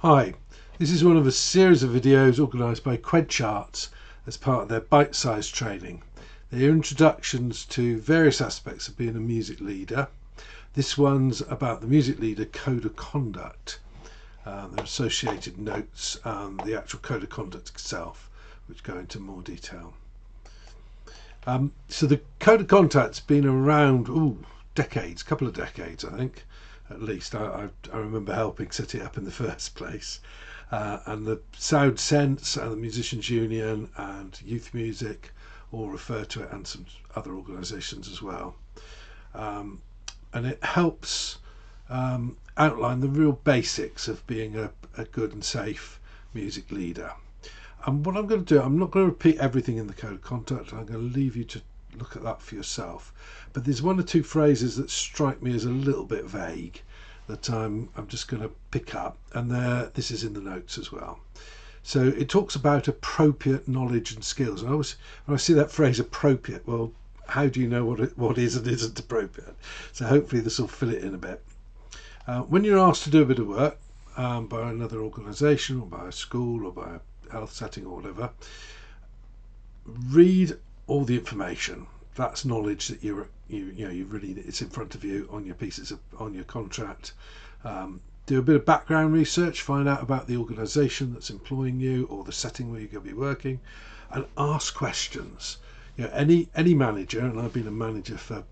Hi, this is one of a series of videos organised by Quench Arts as part of their Bitesize training. They are introductions to various aspects of being a music leader. This one's about the music leader code of conduct, the associated notes, the actual code of conduct itself, which go into more detail. So the code of conduct's been around decades, couple of decades I think. At least I remember helping set it up in the first place, and the Sound Sense and the Musicians Union and Youth Music all refer to it, and some other organisations as well, and it helps outline the real basics of being a good and safe music leader. And what I'm going to do, I'm not going to repeat everything in the code of conduct. I'm going to leave you to look at that for yourself. But there's one or two phrases that strike me as a little bit vague that I'm just going to pick up, and this is in the notes as well. So it talks about appropriate knowledge and skills. And when I see that phrase appropriate, well, how do you know what is and isn't appropriate? So hopefully this will fill it in a bit. When you're asked to do a bit of work by another organisation or by a school or by a health setting or whatever, read all the information. That's knowledge that you really, it's in front of you on your pieces on your contract. Do a bit of background research, find out about the organisation that's employing you or the setting where you're going to be working, and ask questions. Any manager, and I've been a manager for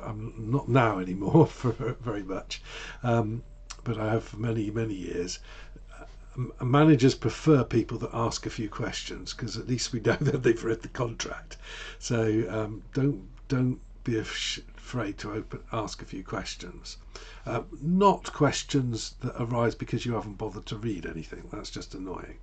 I'm not now anymore for very much, but I have for many years. Managers prefer people that ask a few questions, because at least we know that they've read the contract. So don't be afraid to ask a few questions. Not questions that arise because you haven't bothered to read anything. That's just annoying.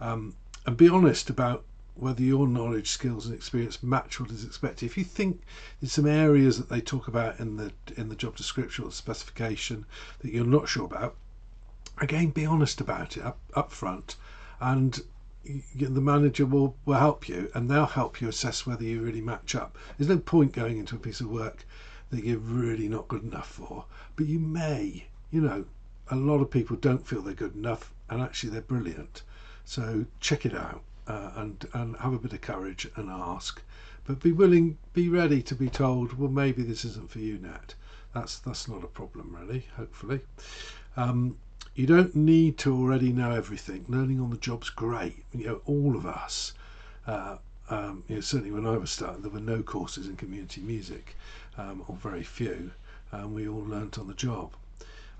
And be honest about whether your knowledge, skills and experience match what is expected. If you think there's some areas that they talk about in the job description or the specification that you're not sure about, again, be honest about it up front, and the manager will help you, and they'll help you assess whether you really match up. There's no point going into a piece of work that you're really not good enough for, but you may. A lot of people don't feel they're good enough, and actually they're brilliant. So check it out, and have a bit of courage and ask, but be ready to be told, well, maybe this isn't for you, Nat. That's not a problem, really, hopefully. You don't need to already know everything. Learning on the job's great. All of us, certainly when I was starting, there were no courses in community music, or very few, and we all learnt on the job.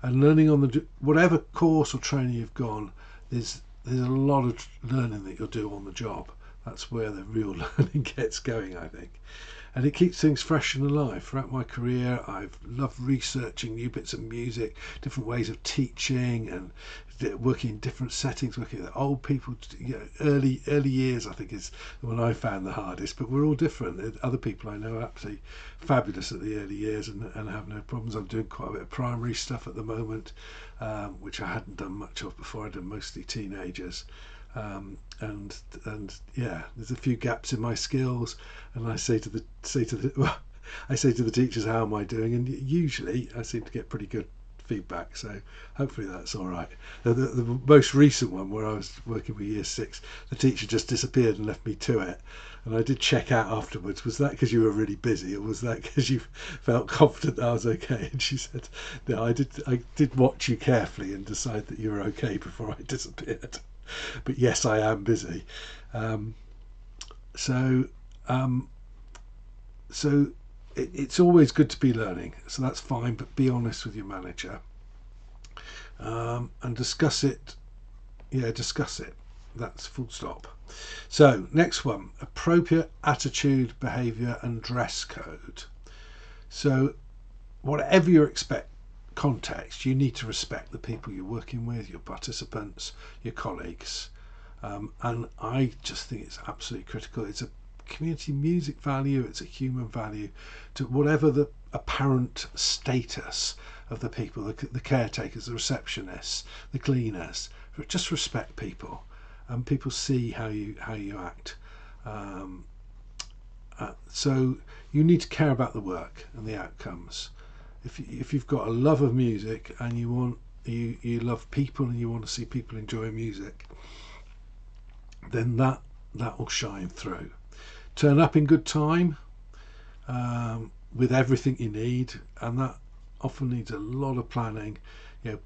And learning on whatever course or training you've gone, there's a lot of learning that you'll do on the job. That's where the real learning gets going, I think. And it keeps things fresh and alive. Throughout my career, I've loved researching new bits of music, different ways of teaching, and working in different settings, working with old people. Early years, I think, is the one I found the hardest, but we're all different. Other people I know are absolutely fabulous at the early years and have no problems. I'm doing quite a bit of primary stuff at the moment, which I hadn't done much of before. I'd done mostly teenagers. And yeah, there's a few gaps in my skills, and I say to the teachers, how am I doing? And usually I seem to get pretty good feedback, so hopefully that's all right. The most recent one, where I was working with year 6, the teacher just disappeared and left me to it, and I did check out afterwards, was that because you were really busy, or was that because you felt confident that I was okay? And she said, no, I did watch you carefully and decide that you were okay before I disappeared. But yes, I am busy. So it's always good to be learning. So that's fine, but be honest with your manager, and discuss it. Yeah, discuss it. That's full stop. So next one: appropriate attitude, behaviour, and dress code. So whatever you expect context, you need to respect the people you're working with, your participants, your colleagues, and I just think it's absolutely critical. It's a community music value, it's a human value, to whatever the apparent status of the people, the caretakers, the receptionists, the cleaners. Just respect people, and people see how you act. So you need to care about the work and the outcomes. If you've got a love of music and you want you love people and you want to see people enjoy music, then that will shine through. Turn up in good time, with everything you need, and that often needs a lot of planning.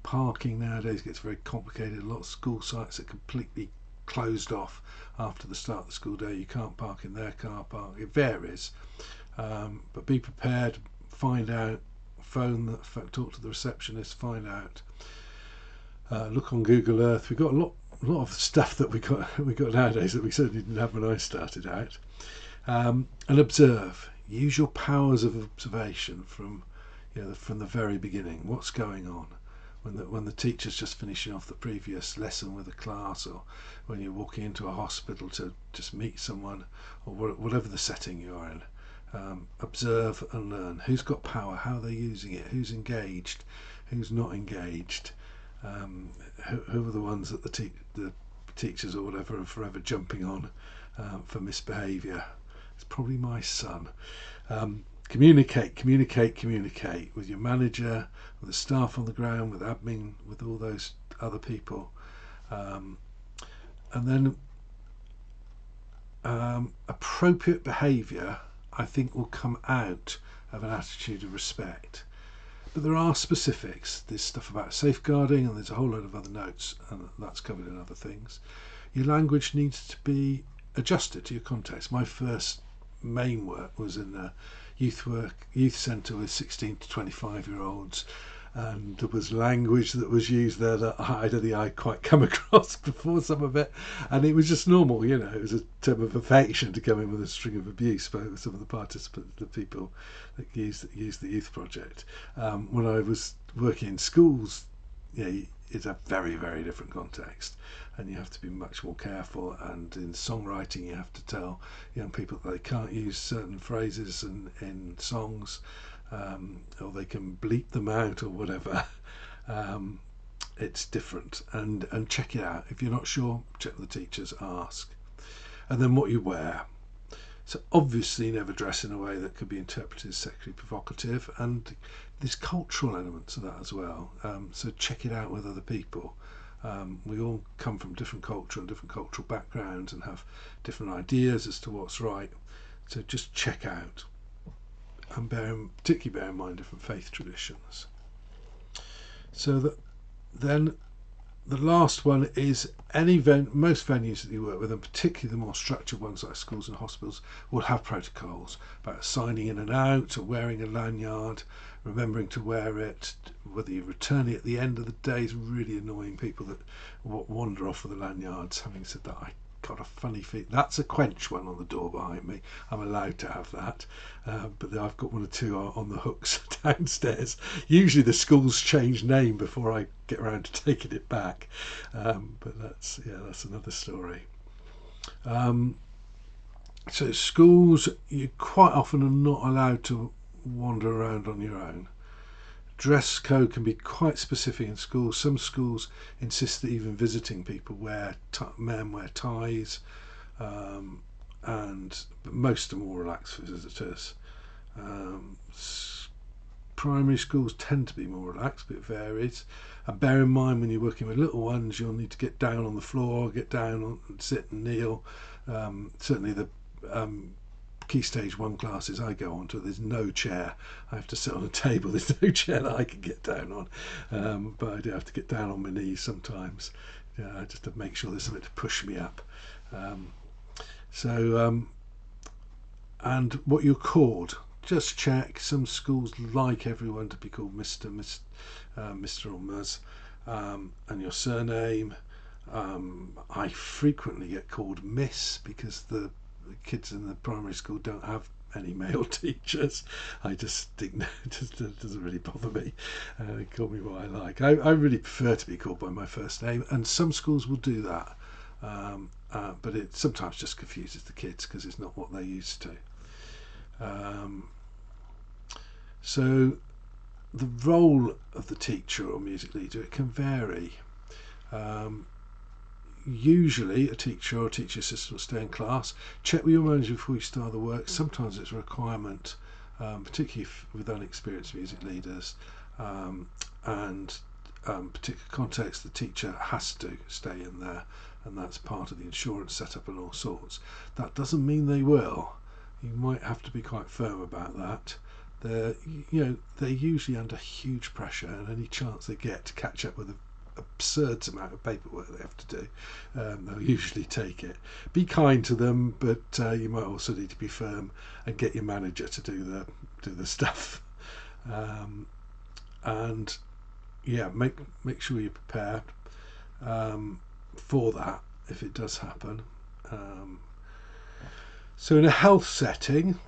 Parking nowadays gets very complicated. A lot of school sites are completely closed off after the start of the school day. You can't park in their car park. It varies, but be prepared. Find out. Talk to the receptionist. Find out. Look on Google Earth. We've got a lot of stuff that we got nowadays that we certainly didn't have when I started out. And observe. Use your powers of observation from the very beginning. What's going on when the teacher's just finishing off the previous lesson with a class, or when you're walking into a hospital to just meet someone, or whatever the setting you're in. Observe and learn. Who's got power? How they're using it? Who's engaged? Who's not engaged? Who are the ones that the teachers or whatever are forever jumping on for misbehaviour? It's probably my son. Communicate with your manager, with the staff on the ground, with admin, with all those other people, and then appropriate behaviour, I think, will come out of an attitude of respect. But there are specifics. There's stuff about safeguarding, and there's a whole load of other notes, and that's covered in other things. Your language needs to be adjusted to your context. My first main work was in a youth centre with 16 to 25-year-olds, and there was language that was used there that I don't think I'd quite come across before, some of it, and it was just normal. It was a term of affection to come in with a string of abuse by some of the participants, the people that used the youth project. When I was working in schools, it's a very, very different context, and you have to be much more careful. And in songwriting, you have to tell young people that they can't use certain phrases in songs, or they can bleep them out or whatever. It's different, and check it out. If you're not sure, check with the teachers, ask. And then what you wear. So obviously never dress in a way that could be interpreted as sexually provocative, and there's cultural elements of that as well. So check it out with other people. We all come from different culture and different cultural backgrounds and have different ideas as to what's right. So just check out, and particularly bear in mind different faith traditions. So that then the last one is most venues that you work with, and particularly the more structured ones like schools and hospitals, will have protocols about signing in and out, or wearing a lanyard, remembering to wear it, whether you return it at the end of the day. Is really annoying people that wander off with the lanyards. Having said that, I got a funny feeling that's a Quench one on the door behind me. I'm allowed to have that, but I've got one or two on the hooks downstairs. Usually the schools change name before I get around to taking it back, but that's another story. So schools, you quite often are not allowed to wander around on your own. Dress code can be quite specific in schools. Some schools insist that even visiting people men wear ties, but most are more relaxed for visitors. Primary schools tend to be more relaxed, but it varies. And bear in mind, when you're working with little ones, you'll need to get down on the floor, get down and sit and kneel. Certainly the Key Stage 1 classes I go on to, there's no chair. I have to sit on a table. There's no chair that I can get down on, but I do have to get down on my knees sometimes, just to make sure there's something to push me up. And what you're called, just check. Some schools like everyone to be called Mr. or Ms, and your surname. I frequently get called Miss because the kids in the primary school don't have any male teachers. I just think it doesn't really bother me. They call me what I like. I really prefer to be called by my first name, and some schools will do that, but it sometimes just confuses the kids because it's not what they're used to. So the role of the teacher or music leader, it can vary. Usually a teacher or a teacher assistant will stay in class, check with your manager before you start the work. Sometimes it's a requirement, particularly with unexperienced music leaders, and particular context, the teacher has to stay in there, and that's part of the insurance setup and all sorts. That doesn't mean they will. You might have to be quite firm about that. They're usually under huge pressure, and any chance they get to catch up with an absurd amount of paperwork they have to do, they'll usually take it. Be kind to them, but you might also need to be firm and get your manager to do the stuff. And yeah, make sure you're prepared for that if it does happen. So in a health setting,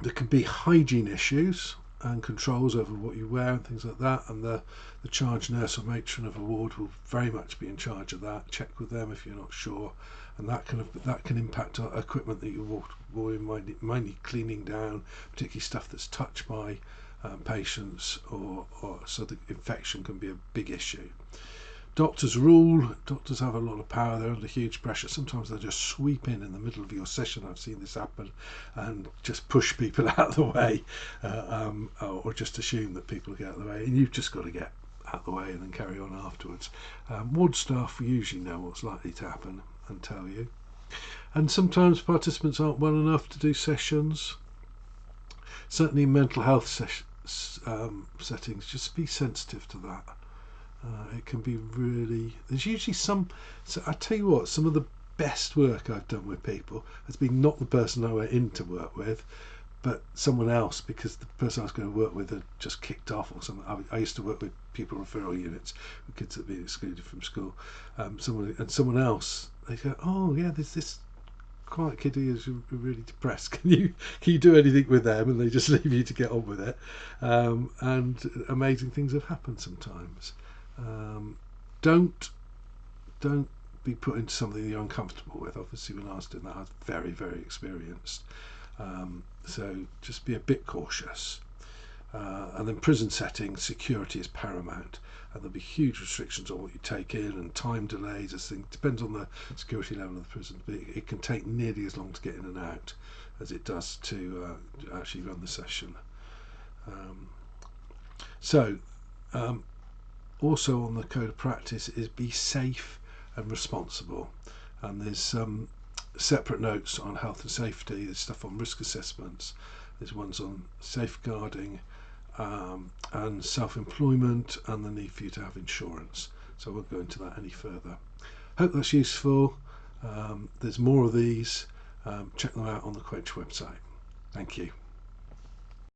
there can be hygiene issues and controls over what you wear and things like that, and the charge nurse or matron of a ward will very much be in charge of that. Check with them if you're not sure, and that can impact on equipment that you might need cleaning down, particularly stuff that's touched by patients, or so the infection can be a big issue. Doctors have a lot of power. They're under huge pressure. Sometimes they'll just sweep in the middle of your session. I've seen this happen, and just push people out of the way, or just assume that people get out of the way, and you've just got to get out of the way and then carry on afterwards. Ward staff usually know what's likely to happen and tell you, and sometimes participants aren't well enough to do sessions. Certainly in mental health settings, just be sensitive to that. It can be really, there's usually so I tell you what, some of the best work I've done with people has been not the person I went in to work with, but someone else, because the person I was going to work with had just kicked off or something. I used to work with pupil referral units with kids that had been excluded from school. Someone else, they go, oh yeah, there's this quiet kid who's really depressed. Can you do anything with them? And they just leave you to get on with it. And amazing things have happened sometimes. Don't be put into something you're uncomfortable with. Obviously, when I was doing that, I was very, very experienced. So just be a bit cautious. And then prison settings, security is paramount, and there'll be huge restrictions on what you take in and time delays. It depends on the security level of the prison, but it can take nearly as long to get in and out as it does to actually run the session. Also on the code of practice is be safe and responsible, and there's separate notes on health and safety. There's stuff on risk assessments, there's ones on safeguarding and self-employment, and the need for you to have insurance. So I won't go into that any further. Hope that's useful. There's more of these. Check them out on the Quench website. Thank you.